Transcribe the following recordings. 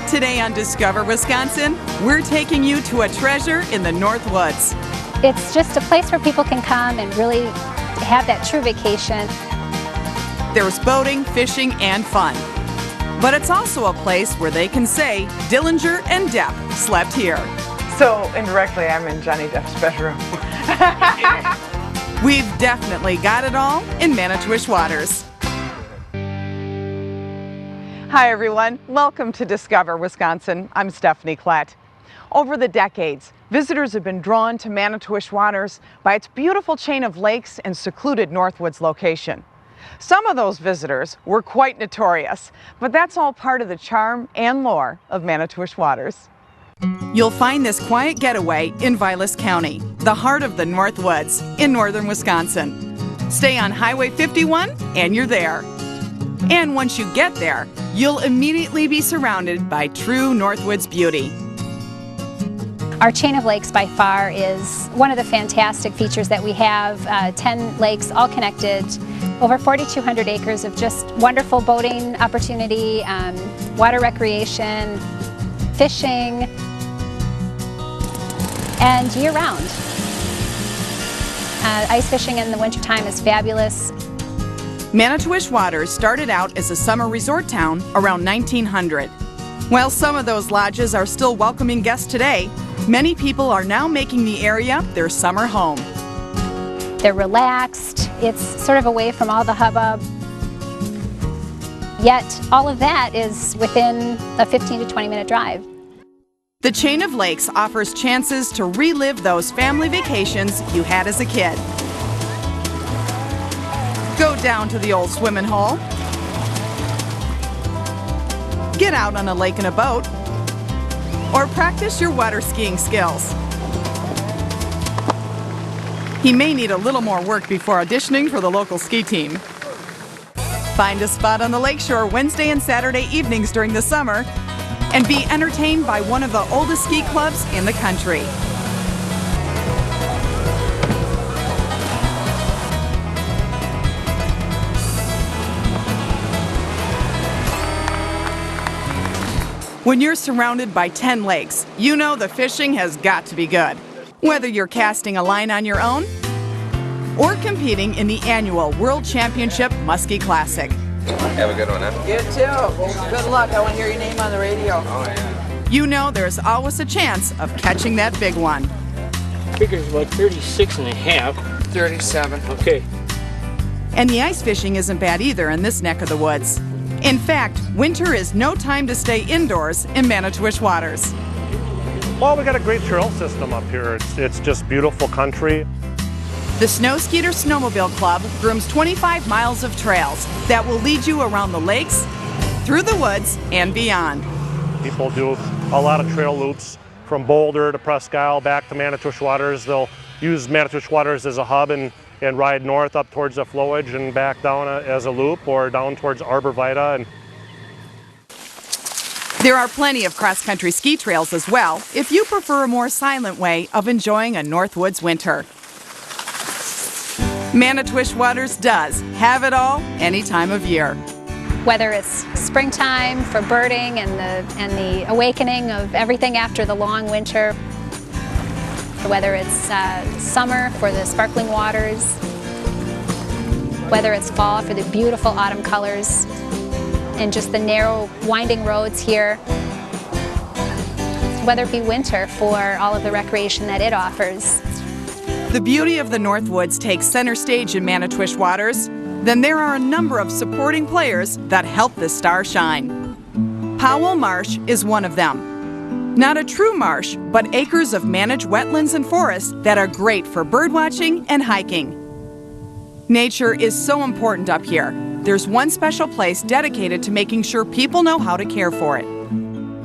Today on Discover Wisconsin, we're taking you to a treasure in the North Woods. It's just a place where people can come and really have that true vacation. There's boating, fishing, and fun. But it's also a place where they can say Dillinger and Depp slept here. So indirectly, I'm in Johnny Depp's bedroom. We've definitely got it all in Manitowish waters. Hi everyone, welcome to Discover Wisconsin. I'm Stephanie Klett. Over the decades, visitors have been drawn to Manitowish waters by its beautiful chain of lakes and secluded Northwoods location. Some of those visitors were quite notorious, but that's all part of the charm and lore of Manitowish waters. You'll find this quiet getaway in Vilas County, the heart of the North Woods in northern Wisconsin. Stay on Highway 51 and you're there. And once you get there, you'll immediately be surrounded by true Northwoods beauty. Our chain of lakes by far is one of the fantastic features that we have. 10 lakes all connected, over 4,200 acres of just wonderful boating opportunity, water recreation, fishing, and year-round. Ice fishing in the wintertime is fabulous. Manitowish Waters started out as a summer resort town around 1900. While some of those lodges are still welcoming guests today, many people are now making the area their summer home. They're relaxed, it's sort of away from all the hubbub, yet all of that is within a 15 to 20 minute drive. The chain of lakes offers chances to relive those family vacations you had as a kid. Go down to the old swimming hole, get out on a lake in a boat, or practice your water skiing skills. He may need a little more work before auditioning for the local ski team. Find a spot on the lakeshore Wednesday and Saturday evenings during the summer and be entertained by one of the oldest ski clubs in the country. When you're surrounded by 10 lakes, you know the fishing has got to be good. Whether you're casting a line on your own or competing in the annual World Championship Muskie Classic. Have a good one, huh? You too. Good luck. I want to hear your name on the radio. Oh, yeah. You know there's always a chance of catching that big one. I figure it's about 36 and a half. 37. Okay. And the ice fishing isn't bad either in this neck of the woods. In fact, winter is no time to stay indoors in Manitowish waters. Well, we got a great trail system up here. It's just beautiful country. The Snow Skeeter Snowmobile Club grooms 25 miles of trails that will lead you around the lakes, through the woods, and beyond. People do a lot of trail loops from Boulder to Presque Isle back to Manitowish waters. They'll use Manitowish waters as a hub and ride north up towards the flowage and back down as a loop or down towards Arbor Vitae. And there are plenty of cross-country ski trails as well if you prefer a more silent way of enjoying a Northwoods winter. Manitowish Waters does have it all any time of year. Whether it's springtime for birding and the awakening of everything after the long winter, whether it's summer for the sparkling waters, whether it's fall for the beautiful autumn colors, and just the narrow, winding roads here, whether it be winter for all of the recreation that it offers. The beauty of the Northwoods takes center stage in Manitowish waters, then there are a number of supporting players that help the star shine. Powell Marsh is one of them. Not a true marsh, but acres of managed wetlands and forests that are great for birdwatching and hiking. Nature is so important up here. There's one special place dedicated to making sure people know how to care for it.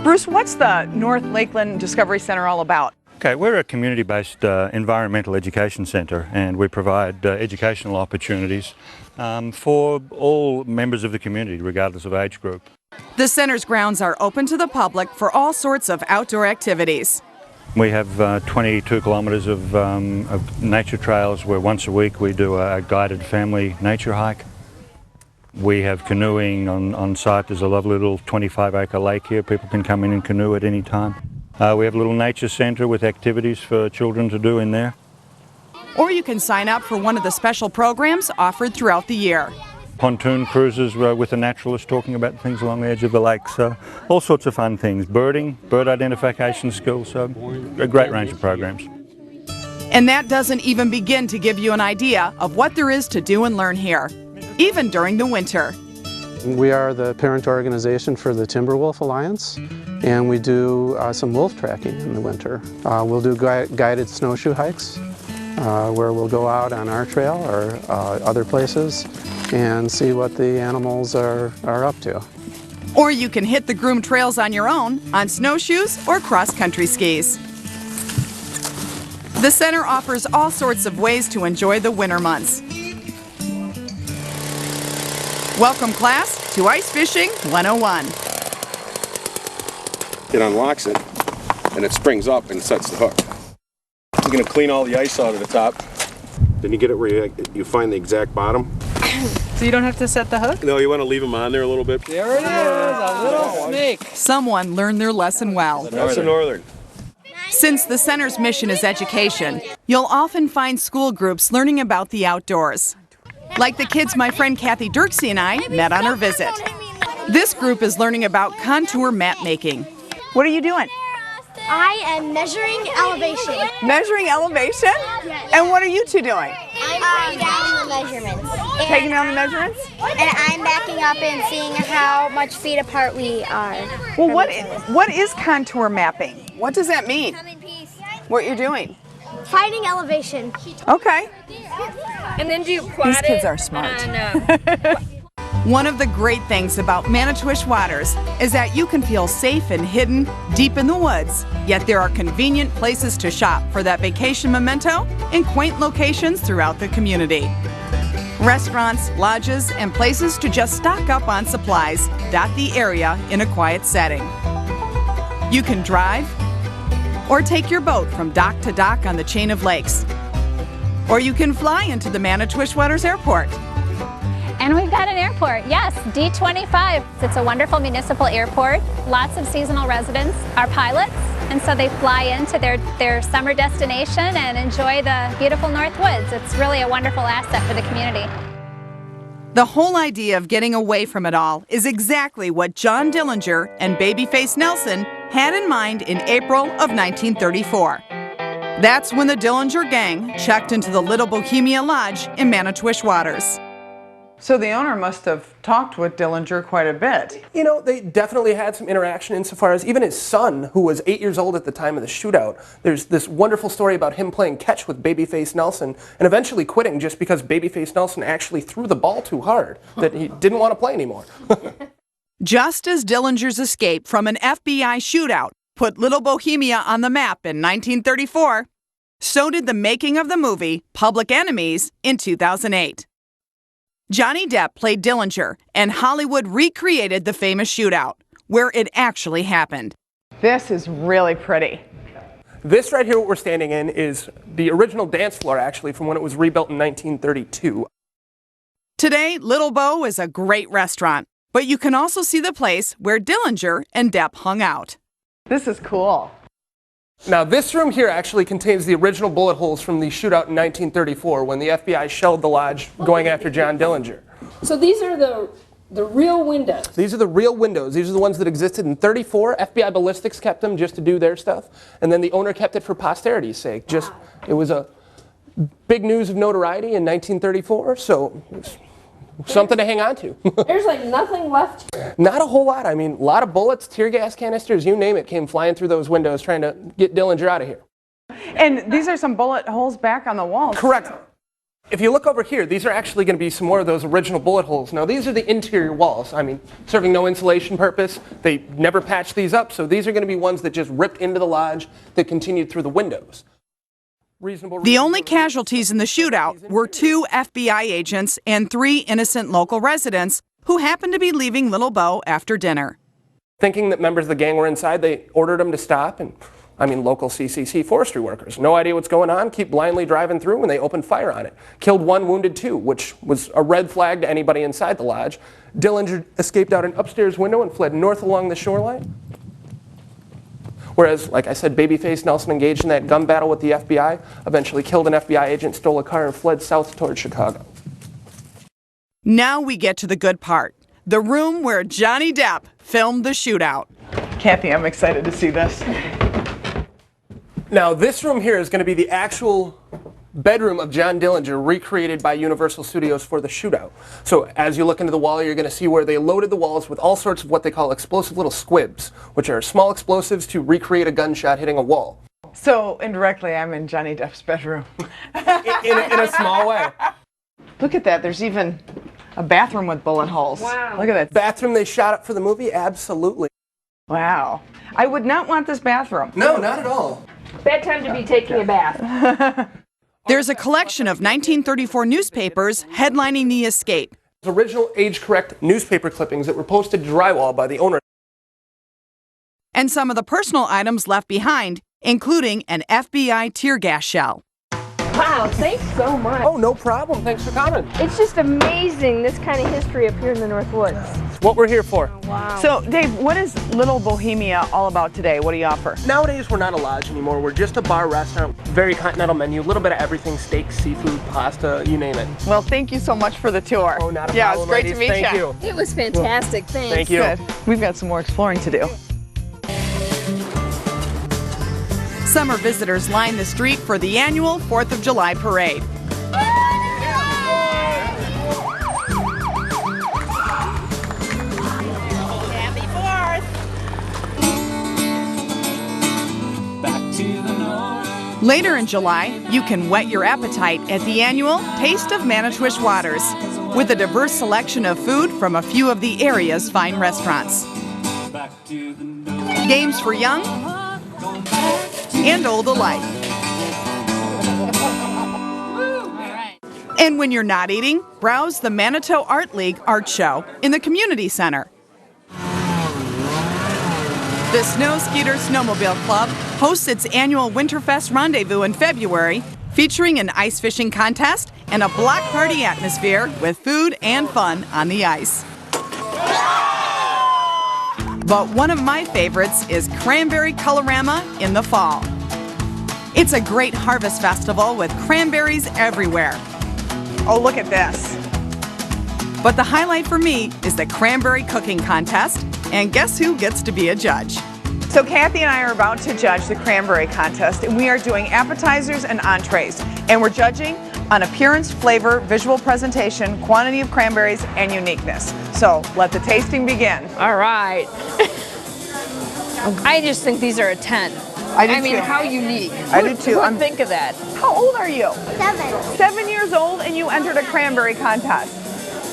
Bruce, what's the North Lakeland Discovery Center all about? Okay, we're a community-based environmental education centre, and we provide educational opportunities for all members of the community, regardless of age group. The center's grounds are open to the public for all sorts of outdoor activities. We have 22 kilometres of nature trails where once a week we do a guided family nature hike. We have canoeing on site. There's a lovely little 25-acre lake here. People can come in and canoe at any time. We have a little nature centre with activities for children to do in there. Or you can sign up for one of the special programs offered throughout the year. Pontoon cruises with a naturalist talking about things along the edge of the lake, so all sorts of fun things. Birding, bird identification skills, so a great range of programs. And that doesn't even begin to give you an idea of what there is to do and learn here, even during the winter. We are the parent organization for the Timber Wolf Alliance, and we do some wolf tracking in the winter. We'll do guided snowshoe hikes, where we'll go out on our trail or other places and see what the animals are up to. Or you can hit the groomed trails on your own on snowshoes or cross-country skis. The center offers all sorts of ways to enjoy the winter months. Welcome, class, to Ice Fishing 101. It unlocks it, and it springs up and sets the hook. You're going to clean all the ice out of the top. Then you get it where you find the exact bottom. So you don't have to set the hook? No, you want to leave them on there a little bit. There it is, a little snake. Someone learned their lesson well. That's a northern. Since the center's mission is education, you'll often find school groups learning about the outdoors. Like the kids my friend Kathy Dirksey and I met on her visit. This group is learning about contour map making. What are you doing? I am measuring elevation. Measuring elevation? Yes. And what are you two doing? I'm down the measurements. Taking down the measurements? And I'm backing up and seeing how much feet apart we are. Well, what is contour mapping? What does that mean? What you're doing? Finding elevation. Okay. And then do you plot These kids are smart. One of the great things about Manitowish waters is that you can feel safe and hidden deep in the woods, yet there are convenient places to shop for that vacation memento in quaint locations throughout the community. Restaurants, lodges, and places to just stock up on supplies dot the area in a quiet setting. You can drive or take your boat from dock to dock on the chain of lakes. Or you can fly into the Manitowish Waters Airport. And we've got an airport, yes, D25. It's a wonderful municipal airport. Lots of seasonal residents are pilots, and so they fly into their summer destination and enjoy the beautiful North Woods. It's really a wonderful asset for the community. The whole idea of getting away from it all is exactly what John Dillinger and Babyface Nelson had in mind in April of 1934. That's when the Dillinger gang checked into the Little Bohemia Lodge in Manitowish waters. So the owner must have talked with Dillinger quite a bit. You know, they definitely had some interaction insofar as even his son, who was 8 years old at the time of the shootout, there's this wonderful story about him playing catch with Babyface Nelson and eventually quitting just because Babyface Nelson actually threw the ball too hard, that he didn't want to play anymore. Just as Dillinger's escape from an FBI shootout put Little Bohemia on the map in 1934, so did the making of the movie Public Enemies in 2008. Johnny Depp played Dillinger, and Hollywood recreated the famous shootout, where it actually happened. This is really pretty. This right here, what we're standing in, is the original dance floor, actually, from when it was rebuilt in 1932. Today, Little Bo is a great restaurant, but you can also see the place where Dillinger and Depp hung out. This is cool. Now, this room here actually contains the original bullet holes from the shootout in 1934 when the FBI shelled the lodge going after John Dillinger. So these are the real windows? These are the real windows. These are the ones that existed in 34. FBI Ballistics kept them just to do their stuff. And then the owner kept it for posterity's sake. It was a big news of notoriety in 1934, so it was something to hang on to. There's like nothing left here. Not a whole lot. I mean, a lot of bullets, tear gas canisters, you name it, came flying through those windows trying to get Dillinger out of here. And these are some bullet holes back on the walls. Correct. If you look over here, these are actually going to be some more of those original bullet holes. Now, these are the interior walls. I mean, serving no insulation purpose. They never patched these up, so these are going to be ones that just ripped into the lodge that continued through the windows. The only casualties in the shootout were 2 FBI agents and 3 innocent local residents who happened to be leaving Little Bo after dinner. Thinking that members of the gang were inside, they ordered them to stop, and I mean, local CCC forestry workers. No idea what's going on, keep blindly driving through when they open fire on it. Killed 1, wounded 2, which was a red flag to anybody inside the lodge. Dillinger escaped out an upstairs window and fled north along the shoreline. Whereas, like I said, Babyface Nelson engaged in that gun battle with the FBI, eventually killed an FBI agent, stole a car, and fled south toward Chicago. Now we get to the good part. The room where Johnny Depp filmed the shootout. Kathy, I'm excited to see this. Now, this room here is going to be the actual bedroom of John Dillinger, recreated by Universal Studios for the shootout. So as you look into the wall, you're going to see where they loaded the walls with all sorts of what they call explosive little squibs, which are small explosives to recreate a gunshot hitting a wall. So indirectly, I'm in Johnny Depp's bedroom. in a small way. Look at that. There's even a bathroom with bullet holes. Wow. Look at that. Bathroom they shot up for the movie? Absolutely. Wow. I would not want this bathroom. No, not at all. Bad time to be taking a bath. There's a collection of 1934 newspapers headlining the escape. Original age-correct newspaper clippings that were posted to drywall by the owner. And some of the personal items left behind, including an FBI tear gas shell. Wow, thanks so much. Oh, no problem. Thanks for coming. It's just amazing, this kind of history up here in the North Woods. It's what we're here for. Wow. So, Dave, what is Little Bohemia all about today? What do you offer? Nowadays, we're not a lodge anymore. We're just a bar restaurant. Very continental menu, a little bit of everything, steak, seafood, pasta, you name it. Well, thank you so much for the tour. Oh, not a yeah, problem, it's great ladies. to meet Thank you. you. It was fantastic, thanks. Thank you. Good. We've got some more exploring to do. Summer visitors line the street for the annual 4th of July parade. Later in July, you can whet your appetite at the annual Taste of Manitowish Waters, with a diverse selection of food from a few of the area's fine restaurants. Games for young and old alike. And when you're not eating, browse the Manitow Art League art show in the community center. The Snow Skeeter Snowmobile Club hosts its annual Winterfest rendezvous in February, featuring an ice fishing contest and a block party atmosphere with food and fun on the ice. But one of my favorites is Cranberry Colorama in the fall. It's a great harvest festival with cranberries everywhere. Oh, look at this. But the highlight for me is the cranberry cooking contest, and guess who gets to be a judge? So Kathy and I are about to judge the cranberry contest, and we are doing appetizers and entrees. And we're judging on appearance, flavor, visual presentation, quantity of cranberries, and uniqueness. So let the tasting begin. All right. I just think these are a 10. I mean, too. how unique. I do too. Who would think of that? How old are you? 7. 7 years old, and you entered a cranberry contest.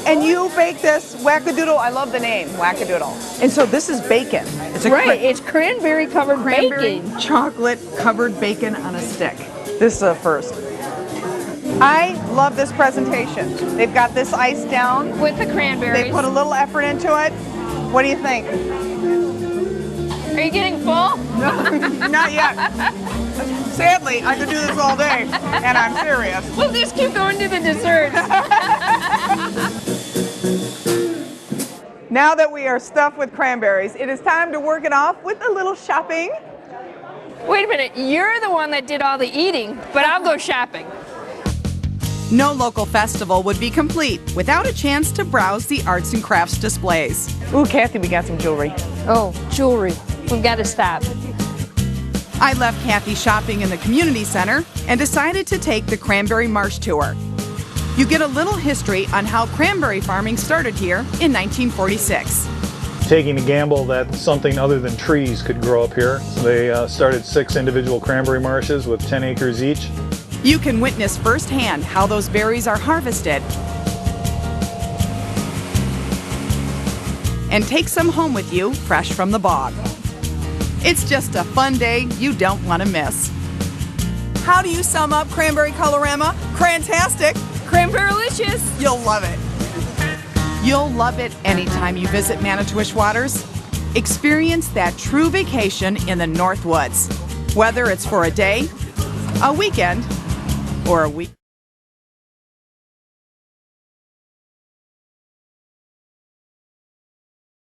And you baked this wackadoodle. I love the name, wackadoodle. And so this is bacon. It's a Right, it's cranberry covered cranberry bacon. chocolate covered bacon on a stick. This is a first. I love this presentation. They've got this ice down. With the cranberries. They put a little effort into it. What do you think? Are you getting full? Not yet. Sadly, I could do this all day, and I'm serious. We'll just keep going to the desserts. Now that we are stuffed with cranberries, it is time to work it off with a little shopping. Wait a minute, you're the one that did all the eating, but I'll go shopping. No local festival would be complete without a chance to browse the arts and crafts displays. Ooh, Kathy, we got some jewelry. Oh, jewelry. We've got to stop. I left Kathy shopping in the community center and decided to take the Cranberry Marsh tour. You get a little history on how cranberry farming started here in 1946. Taking a gamble that something other than trees could grow up here. So they started 6 individual cranberry marshes with 10 acres each. You can witness firsthand how those berries are harvested and take some home with you fresh from the bog. It's just a fun day you don't want to miss. How do you sum up Cranberry Colorama? Crantastic! Cranberrylicious! You'll love it. You'll love it anytime you visit Manitowish Waters. Experience that true vacation in the North Woods. Whether it's for a day, a weekend, or a week.